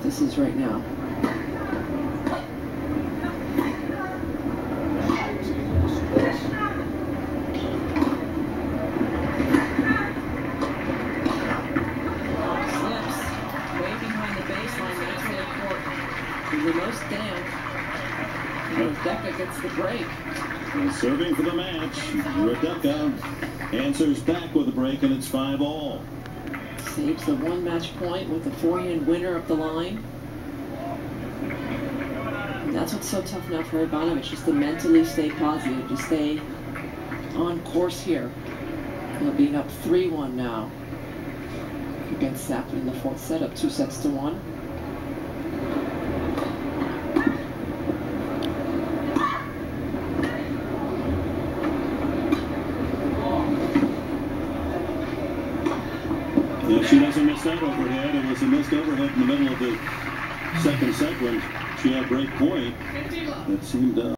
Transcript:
this is right now. Slips way behind the baseline. That's really important. The most damp. Radecka gets the break. And serving for the match, Radecka answers back with a break, and it's 5-all. Saves the one match point with the forehand winner up the line. And that's what's so tough now for Ivanovic, just to mentally stay positive, to stay on course here. They'll be up 3-1 now against Safin in the fourth set, up 2-1. Yeah, she doesn't miss that overhead. It was a missed overhead in the middle of the second set when she had break point. That seemed